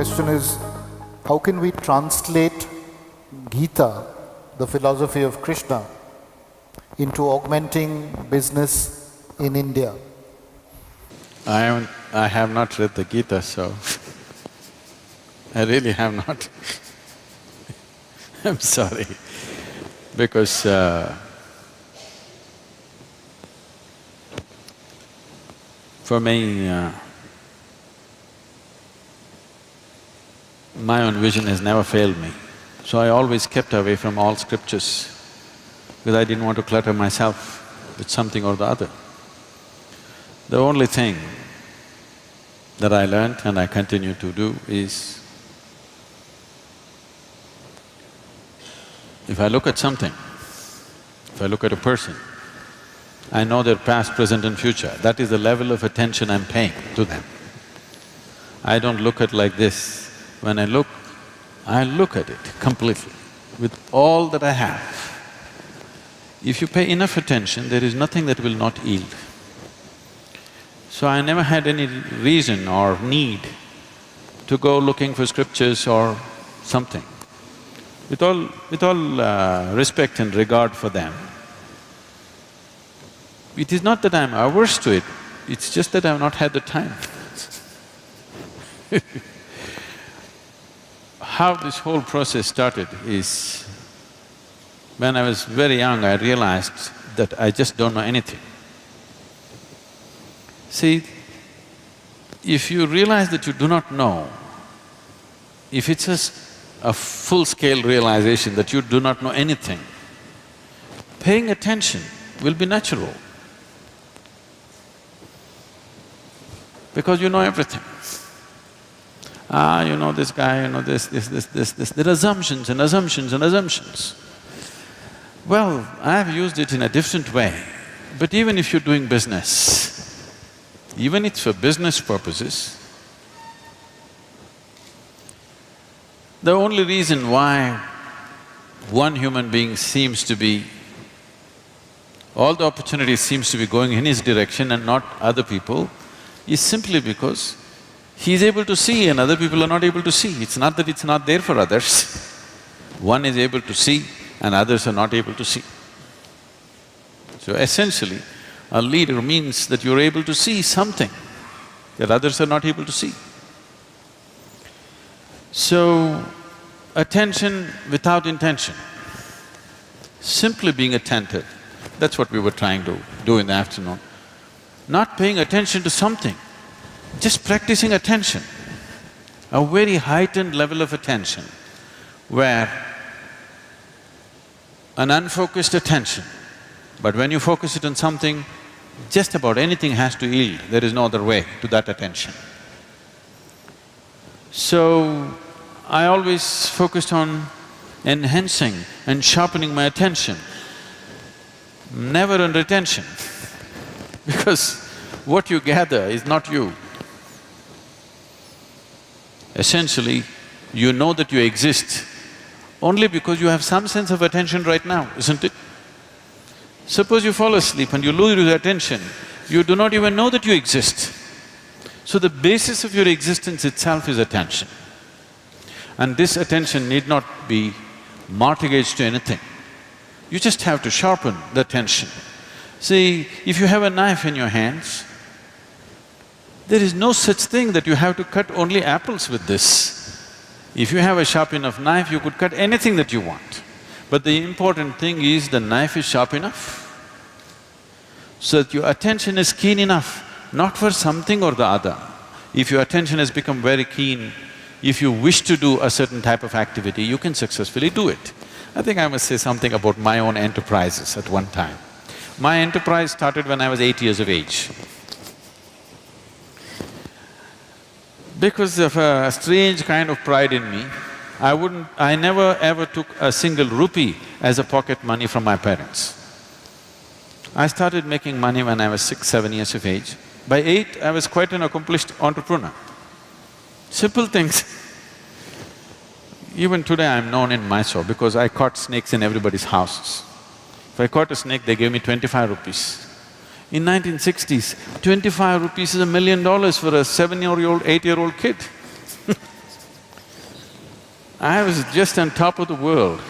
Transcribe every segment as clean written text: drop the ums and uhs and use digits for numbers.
question is, how can we translate Gita, the philosophy of Krishna, into augmenting business in India? I have not read the Gita, so I really have not. I'm sorry, because for me, my own vision has never failed me. So I always kept away from all scriptures because I didn't want to clutter myself with something or the other. The only thing that I learned and I continue to do is, if I look at something, if I look at a person, I know their past, present and future. That is the level of attention I'm paying to them. I don't look at like this. When I look at it completely, with all that I have. If you pay enough attention, there is nothing that will not yield. So I never had any reason or need to go looking for scriptures or something. With all respect and regard for them, it is not that I'm averse to it, it's just that I've not had the time. How this whole process started is, when I was very young, I realized that I just don't know anything. See, if you realize that you do not know, if it's a full-scale realization that you do not know anything, paying attention will be natural, because you know everything. You know this guy, you know this. There are assumptions and assumptions and assumptions. Well, I've used it in a different way, but even if you're doing business, even if it's for business purposes, the only reason why one human being seems to be… all the opportunities seems to be going in his direction and not other people is simply because he's able to see and other people are not able to see. It's not that it's not there for others. One is able to see and others are not able to see. So essentially, a leader means that you're able to see something that others are not able to see. So, attention without intention, simply being attentive, that's what we were trying to do in the afternoon. Not paying attention to something, just practicing attention, a very heightened level of attention where an unfocused attention, but when you focus it on something, just about anything has to yield, there is no other way to that attention. So, I always focused on enhancing and sharpening my attention, never on retention, because what you gather is not you. Essentially, you know that you exist only because you have some sense of attention right now, isn't it? Suppose you fall asleep and you lose your attention, you do not even know that you exist. So the basis of your existence itself is attention. And this attention need not be mortgaged to anything. You just have to sharpen the attention. See, if you have a knife in your hands, there is no such thing that you have to cut only apples with this. If you have a sharp enough knife, you could cut anything that you want. But the important thing is the knife is sharp enough, so that your attention is keen enough, not for something or the other. If your attention has become very keen, if you wish to do a certain type of activity, you can successfully do it. I think I must say something about my own enterprises at one time. My enterprise started when I was 8 years of age. Because of a strange kind of pride in me, I never ever took a single rupee as a pocket money from my parents. I started making money when I was 6, 7 years of age. By 8, I was quite an accomplished entrepreneur. Simple things. Even today I'm known in Mysore because I caught snakes in everybody's houses. If I caught a snake, they gave me 25 rupees. In 1960s, 25 rupees is $1 million for a 7-year-old, 8-year-old kid. I was just on top of the world.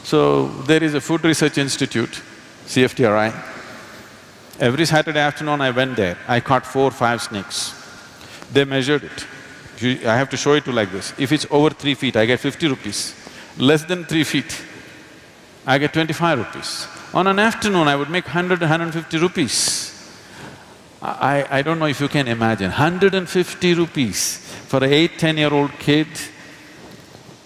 So there is a Food Research Institute, CFTRI. Every Saturday afternoon I went there, I caught 4 or 5 snakes. They measured it. I have to show it to like this. If it's over 3 feet, I get 50 rupees. Less than 3 feet, I get 25 rupees. On an afternoon, I would make 100, 150 rupees. I don't know if you can imagine, 150 rupees for an 8, 10-year-old kid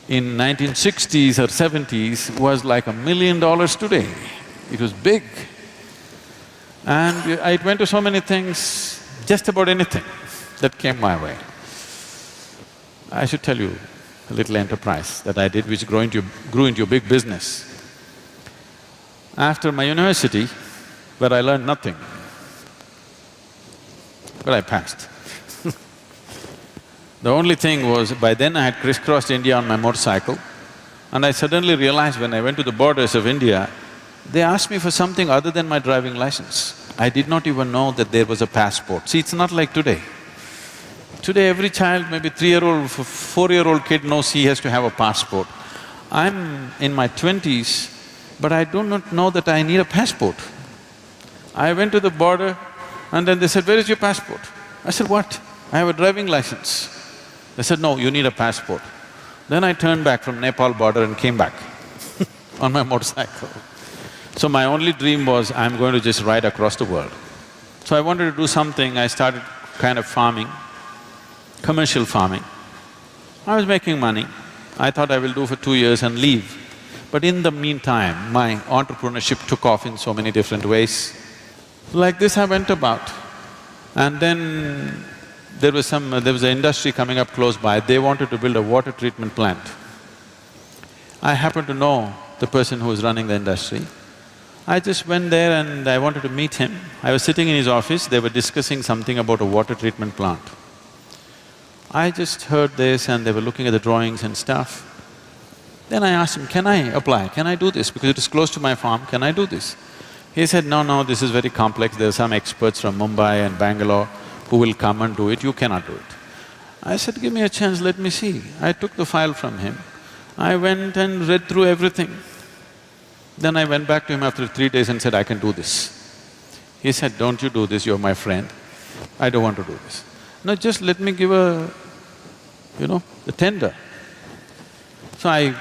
in 1960s or 70s was like $1 million today. It was big. And I went to so many things, just about anything that came my way. I should tell you a little enterprise that I did which grew into a big business. After my university, where I learned nothing, but I passed. The only thing was, by then I had crisscrossed India on my motorcycle, and I suddenly realized when I went to the borders of India, they asked me for something other than my driving license. I did not even know that there was a passport. See, it's not like today. Today every child, maybe 3-year-old, 4-year-old kid knows he has to have a passport. I'm in my 20s, but I do not know that I need a passport. I went to the border and then they said, "Where is your passport?" I said, "What? I have a driving license." They said, "No, you need a passport." Then I turned back from Nepal border and came back on my motorcycle. So my only dream was, I'm going to just ride across the world. So I wanted to do something, I started kind of farming, commercial farming. I was making money. I thought I will do for 2 years and leave. But in the meantime, my entrepreneurship took off in so many different ways. Like this I went about. And then there was an industry coming up close by, they wanted to build a water treatment plant. I happened to know the person who was running the industry. I just went there and I wanted to meet him. I was sitting in his office, they were discussing something about a water treatment plant. I just heard this and they were looking at the drawings and stuff. Then I asked him, "Can I apply? Can I do this? Because it is close to my farm, can I do this?" He said, "No, this is very complex, there are some experts from Mumbai and Bangalore who will come and do it, you cannot do it." I said, "Give me a chance, let me see." I took the file from him, I went and read through everything. Then I went back to him after 3 days and said, "I can do this." He said, "Don't you do this, you're my friend. I don't want to do this." "No, just let me give a tender." So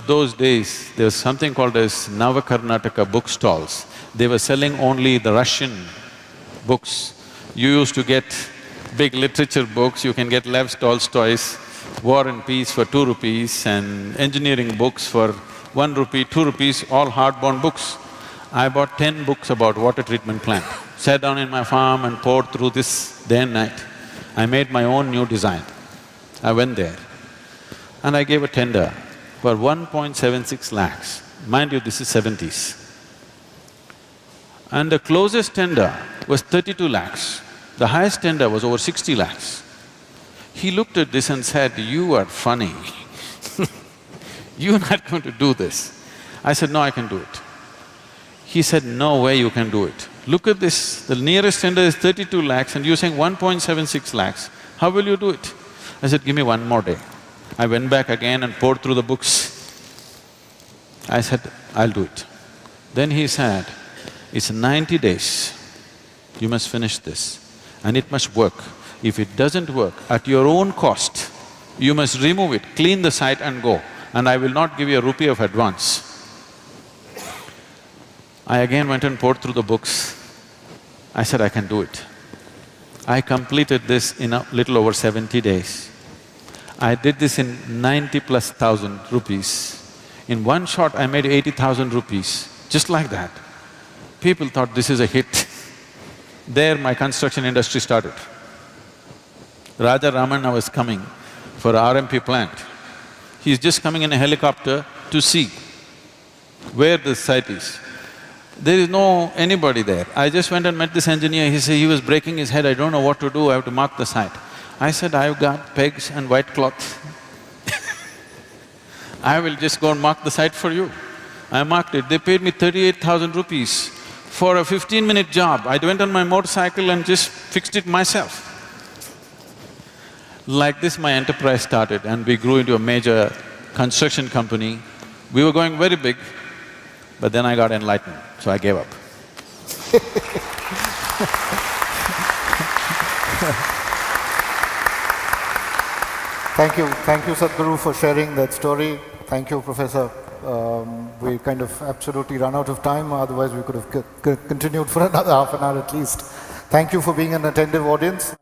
those days, there was something called as Navakarnataka bookstalls. They were selling only the Russian books. You used to get big literature books, you can get Lev Tolstoy's War and Peace for 2 rupees and engineering books for 1 rupee, 2 rupees, all hardbound books. I bought 10 books about water treatment plant, sat down in my farm and poured through this day and night. I made my own new design. I went there and I gave a tender for 1.76 lakhs. Mind you, this is 70s. And the closest tender was 32 lakhs. The highest tender was over 60 lakhs. He looked at this and said, "You are funny. You're not going to do this." I said, "No, I can do it." He said, "No way you can do it. Look at this, the nearest tender is 32 lakhs and you're saying 1.76 lakhs. How will you do it?" I said, "Give me 1 more day." I went back again and poured through the books. I said, "I'll do it." Then he said, "It's 90 days, you must finish this and it must work. If it doesn't work, at your own cost, you must remove it, clean the site and go, and I will not give you a rupee of advance." I again went and poured through the books. I said, "I can do it." I completed this in a little over 70 days. I did this in 90,000+ rupees. In one shot, I made 80,000 rupees, just like that. People thought this is a hit. There my construction industry started. Raja Ramanna was coming for RMP plant. He's just coming in a helicopter to see where the site is. There is no anybody there. I just went and met this engineer, he was breaking his head, "I don't know what to do, I have to mark the site." I said, "I've got pegs and white cloth. I will just go and mark the site for you." I marked it, they paid me 38,000 rupees for a 15-minute job. I went on my motorcycle and just fixed it myself. Like this, my enterprise started and we grew into a major construction company. We were going very big, but then I got enlightened, so I gave up. Thank you Sadhguru for sharing that story. Thank you, Professor. We kind of absolutely run out of time, otherwise we could have continued for another half an hour at least. Thank you for being an attentive audience.